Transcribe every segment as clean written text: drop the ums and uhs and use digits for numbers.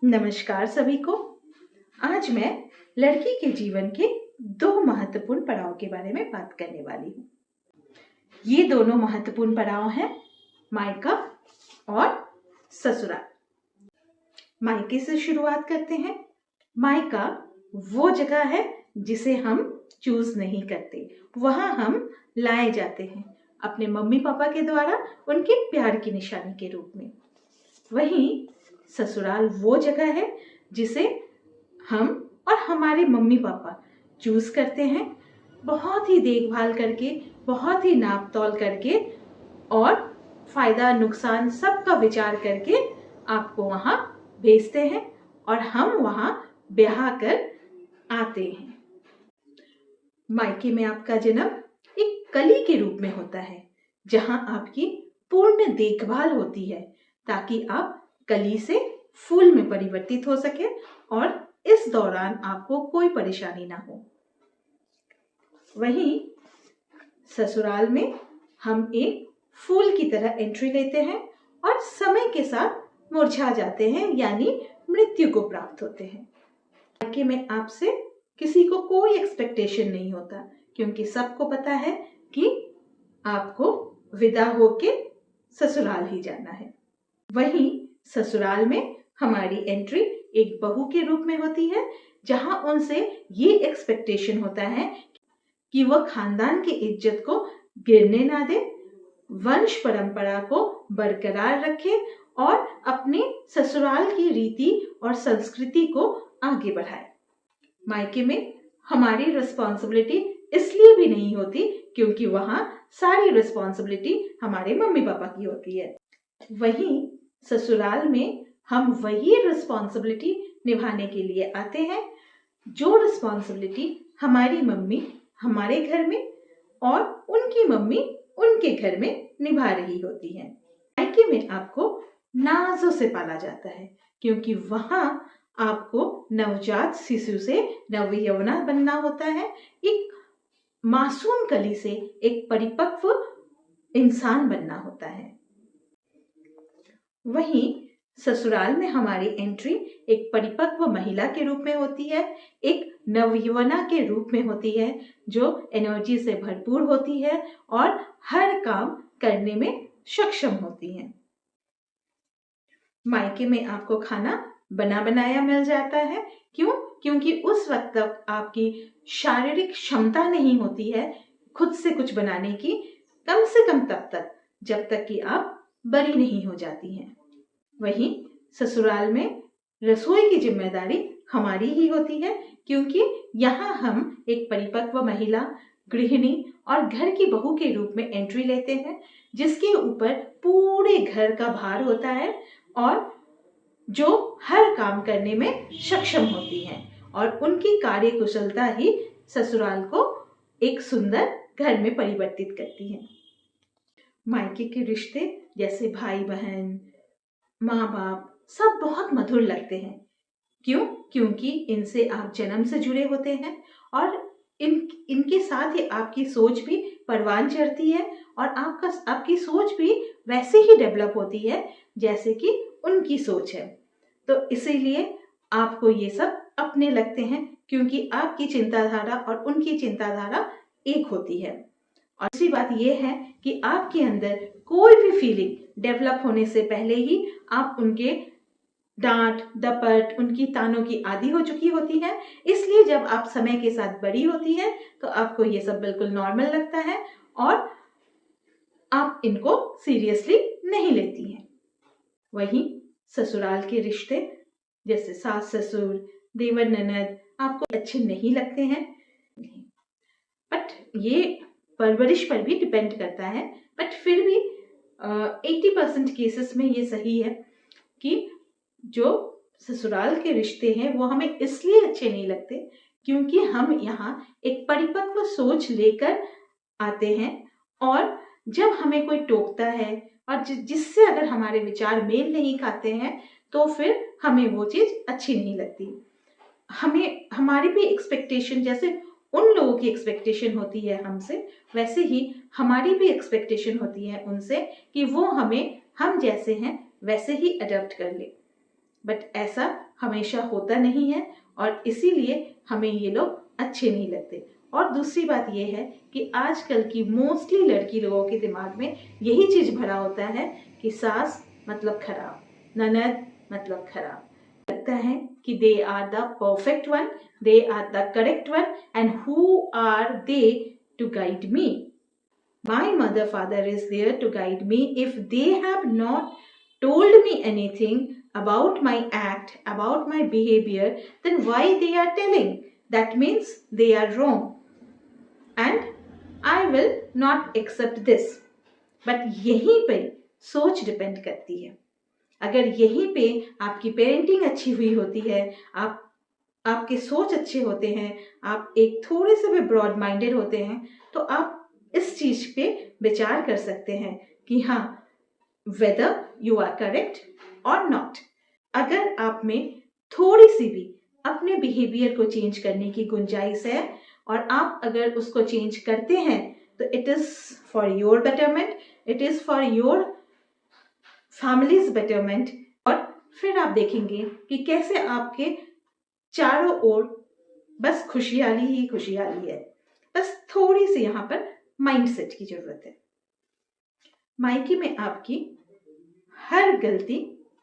नमस्कार सभी को। आज मैं लड़की के जीवन के दो महत्वपूर्ण पड़ाव के बारे में बात करने वाली हूँ। ये दोनों महत्वपूर्ण पड़ाव हैं मायका और ससुराल। मायके से शुरुआत करते हैं। मायका वो जगह है जिसे हम चूज नहीं करते, वहां हम लाए जाते हैं अपने मम्मी पापा के द्वारा, उनके प्यार की निशानी के रूप में। वहीं ससुराल वो जगह है जिसे हम और हमारे मम्मी पापा चूज करते हैं, बहुत ही देखभाल करके, बहुत ही नाप तौल करके और फायदा नुकसान सबका विचार करके आपको वहां भेजते हैं और हम वहां ब्याह कर आते हैं। मायके में आपका जन्म एक कली के रूप में होता है, जहां आपकी पूर्ण देखभाल होती है ताकि आप कली से फूल में परिवर्तित हो सके और इस दौरान आपको कोई परेशानी ना हो। वहीं ससुराल में हम एक फूल की तरह एंट्री लेते हैं और समय के साथ मुरझा जाते हैं, यानी मृत्यु को प्राप्त होते हैं। मायके में आपसे किसी को कोई एक्सपेक्टेशन नहीं होता, क्योंकि सबको पता है कि आपको विदा होके ससुराल ही जाना है। वहीं ससुराल में हमारी एंट्री एक बहू के रूप में होती है, जहां उनसे ये एक्सपेक्टेशन होता है कि वह खानदान की इज्जत को गिरने ना दे, वंश परंपरा को बरकरार रखे और अपने ससुराल की रीति और संस्कृति को आगे बढ़ाए। मायके में हमारी रिस्पॉन्सिबिलिटी इसलिए भी नहीं होती क्योंकि वहां सारी रिस्पॉन्सिबिलिटी हमारे मम्मी पापा की होती है। वहीं ससुराल में हम वही रिस्पॉन्सिबिलिटी निभाने के लिए आते हैं जो रिस्पॉन्सिबिलिटी हमारी मम्मी हमारे घर में और उनकी मम्मी उनके घर में निभा रही होती है। मायके में आपको नाजों से पाला जाता है, क्योंकि वहां आपको नवजात शिशु से नवयौवना बनना होता है, एक मासूम कली से एक परिपक्व इंसान बनना होता है। वहीं ससुराल में हमारी एंट्री एक परिपक्व महिला के रूप में होती है, एक नवयौवना के रूप में होती है जो एनर्जी से भरपूर होती है और हर काम करने में सक्षम होती है। मायके में आपको खाना बना बनाया मिल जाता है। क्यों? क्योंकि उस वक्त तक आपकी शारीरिक क्षमता नहीं होती है खुद से कुछ बनाने की, कम से कम तब तक जब तक कि आप बड़ी नहीं हो जाती हैं। वहीं ससुराल में रसोई की जिम्मेदारी हमारी ही होती है, क्योंकि यहाँ हम एक परिपक्व महिला, गृहिणी और घर की बहू के रूप में एंट्री लेते हैं, जिसके ऊपर पूरे घर का भार होता है और जो हर काम करने में सक्षम होती हैं और उनकी कार्य कुशलता ही ससुराल को एक सुंदर घर में परिवर्तित करती है। मायके के रिश्ते जैसे भाई बहन, माँ बाप सब बहुत मधुर लगते हैं। क्यों? क्योंकि इनसे आप जन्म से जुड़े होते हैं और इनके साथ ही आपकी सोच भी परवान चढ़ती है और आपकी सोच भी वैसे ही डेवलप होती है जैसे कि उनकी सोच है। तो इसीलिए आपको ये सब अपने लगते हैं, क्योंकि आपकी चिंताधारा और उनकी चिंताधारा एक होती है। और दूसरी बात यह है कि आपके अंदर कोई भी फीलिंग डेवलप होने से पहले ही आप उनके डांट डपट, उनकी तानों की आदी हो चुकी होती है। इसलिए जब आप समय के साथ बड़ी होती है तो आपको ये सब बिल्कुल नॉर्मल लगता है और आप इनको सीरियसली नहीं लेती हैं। वहीं ससुराल के रिश्ते जैसे सास ससुर, देवर ननद आपको अच्छे नहीं लगते हैं, बट ये परवरिश पर भी डिपेंड करता है। बट फिर भी 80% केसेस में ये सही है कि जो ससुराल के रिश्ते हैं वो हमें इसलिए अच्छे नहीं लगते क्योंकि हम यहाँ एक परिपक्व सोच लेकर आते हैं और जब हमें कोई टोकता है और जिससे अगर हमारे विचार मेल नहीं खाते हैं तो फिर हमें वो चीज अच्छी नहीं लगती। हमें हमारी भी एक्सपेक्टेशन जैसे उन लोगों की एक्सपेक्टेशन होती है हमसे, वैसे ही हमारी भी एक्सपेक्टेशन होती है उनसे कि वो हमें हम जैसे हैं वैसे ही अडॉप्ट कर ले। बट ऐसा हमेशा होता नहीं है और इसीलिए हमें ये लोग अच्छे नहीं लगते। और दूसरी बात ये है कि आजकल की मोस्टली लड़की लोगों के दिमाग में यही चीज भरा होता है कि सास मतलब खराब, ननद मतलब खराब। लगता है कि they are the perfect one, they are the correct one, and who are they to guide me? My mother father is there to guide me. If they have not told me anything about my act, about my behavior, then why they are telling? That means they are wrong. And I will not accept this. But यहीं पे सोच depend करती है। अगर यहीं पे आपकी parenting अच्छी हुई होती है, आपके सोच अच्छे होते हैं, आप एक थोड़े से भी ब्रॉड माइंडेड होते हैं, तो आप इस चीज पे विचार कर सकते हैं कि हाँ, वेदर यू आर करेक्ट और नॉट। अगर आप में थोड़ी सी भी अपने बिहेवियर को चेंज करने की गुंजाइश है और आप अगर उसको चेंज करते हैं, तो it is for your betterment, it is for your families betterment. और फिर आप देखेंगे कि कैसे आपके चारों ओर बस खुशहाली ही खुशहाली है। बस थोड़ी सी यहाँ पर माइंडसेट की जरूरत है। मायके में आपकी हर गलती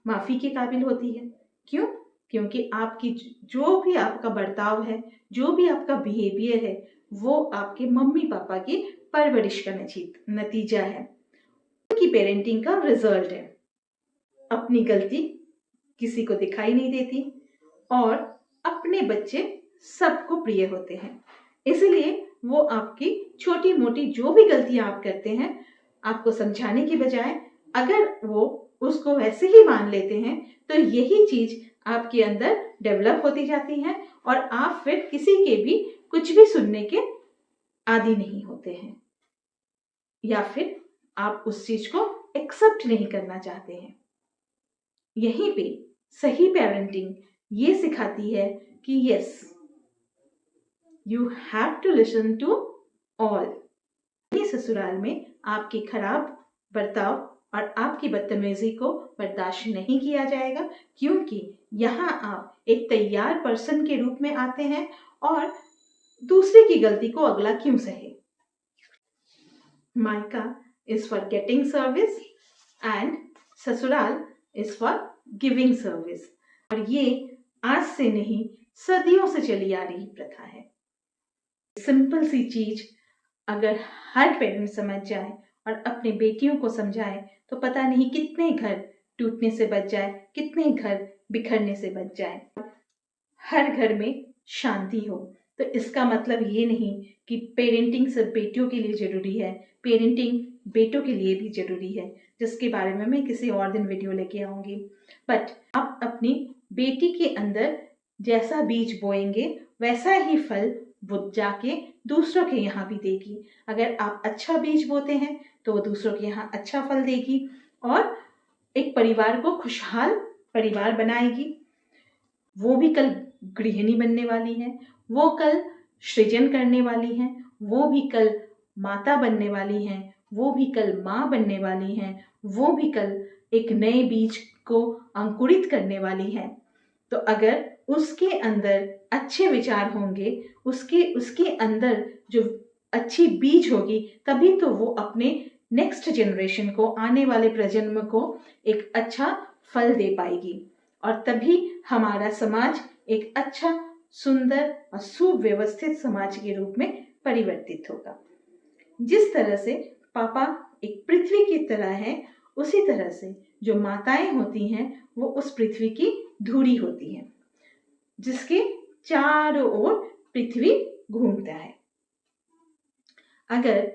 माफी के काबिल होती है। क्यों? क्योंकि आपकी जो भी आपका बर्ताव है, जो भी आपका बिहेवियर है, वो आपके मम्मी पापा की परवरिश का नतीजा है, उनकी पेरेंटिंग का रिजल्ट है। अपनी गलती किसी को दिखाई नहीं देती और अपने बच्चे सबको प्रिय होते हैं। इसलिए वो आपकी छोटी मोटी जो भी गलतियां आप करते हैं, आपको समझाने की बजाय अगर वो उसको वैसे ही मान लेते हैं, तो यही चीज आपके अंदर डेवलप होती जाती है और आप फिर किसी के भी कुछ भी सुनने के आदी नहीं होते हैं, या फिर आप उस चीज को एक्सेप्ट नहीं करना चाहते हैं। यहीं पे सही पेरेंटिंग ये सिखाती है कि yes, you have to listen to all. ससुराल में आपके खराब बर्ताव और आपकी बदतमीजी को बर्दाश्त नहीं किया जाएगा, क्योंकि यहाँ आप एक तैयार पर्सन के रूप में आते हैं और दूसरे की गलती को अगला क्यों सहे। मायका is for getting service and ससुराल इज फॉर गिविंग सर्विस। और ये आज से नहीं, सदियों से चली आ रही प्रथा है। सिंपल सी चीज अगर हर पेरेंट समझ जाए और अपने बेटियों को समझाए, तो पता नहीं कितने घर टूटने से बच जाए, कितने घर बिखरने से बच जाए, हर घर में शांति हो। तो इसका मतलब ये नहीं कि पेरेंटिंग सिर्फ बेटियों के लिए जरूरी है, पेरेंटिंग बेटों के लिए भी जरूरी है, जिसके बारे में मैं किसी और दिन वीडियो लेके आऊंगी। बट आप अपनी बेटी के अंदर जैसा बीज बोएंगे, वैसा ही फल वो जाके दूसरों के यहाँ भी देगी। अगर आप अच्छा बीज बोते हैं, तो वो दूसरों के यहाँ अच्छा फल देगी और एक परिवार को खुशहाल परिवार बनाएगी। वो भी कल गृहिणी बनने वाली है, वो कल सृजन करने वाली हैं, वो भी कल माता बनने वाली हैं, वो भी कल माँ बनने वाली हैं, वो भी कल एक नए बीज को अंकुरित करने वाली हैं। तो अगर उसके अंदर अच्छे विचार होंगे, उसके अंदर जो अच्छी बीज होगी, तभी तो वो अपने नेक्स्ट जनरेशन को, आने वाले प्रजन्म को एक अच्छा फल दे पाएगी और तभी हमारा समाज एक अच्छा, सुंदर और सुव्यवस्थित समाज के रूप में परिवर्तित होगा। जिस तरह से पापा एक पृथ्वी की तरह है, उसी तरह से जो माताएं होती हैं वो उस पृथ्वी की धुरी होती हैं, जिसके चारों ओर पृथ्वी घूमता है। अगर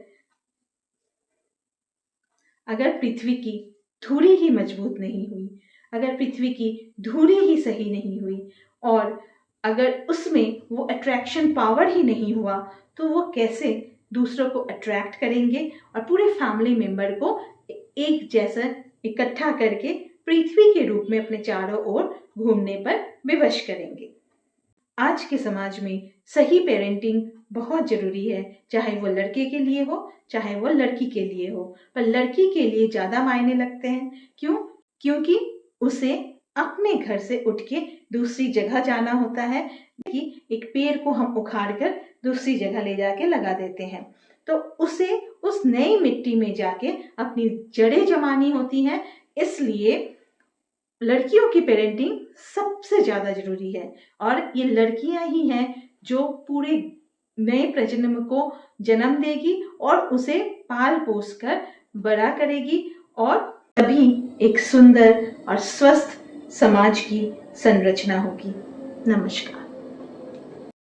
पृथ्वी की धुरी ही मजबूत नहीं हुई, अगर पृथ्वी की धुरी ही सही नहीं हुई और अगर उसमें वो अट्रैक्शन पावर ही नहीं हुआ, तो वो कैसे दूसरों को अट्रैक्ट करेंगे और पूरे फैमिली मेंबर को एक जैसा इकट्ठा करके पृथ्वी के रूप में अपने चारों ओर घूमने पर विवश करेंगे। आज के समाज में सही पेरेंटिंग बहुत जरूरी है, चाहे वो लड़के के लिए हो, चाहे वो लड़की के लिए हो। पर लड़की के लिए ज्यादा मायने लगते हैं। क्यों? क्योंकि उसे अपने घर से उठ के दूसरी जगह जाना होता है कि एक पेड़ को हम उखाड़ कर दूसरी जगह ले जाके लगा देते हैं, तो उसे उस नई मिट्टी में जाके अपनी जड़ें जमानी होती हैं। इसलिए लड़कियों की पेरेंटिंग सबसे ज्यादा जरूरी है, और ये लड़कियां ही हैं जो पूरे नए प्रजन्म को जन्म देगी और उसे पाल पोस कर बड़ा करेगी, और तभी एक सुंदर और स्वस्थ समाज की संरचना होगी। नमस्कार।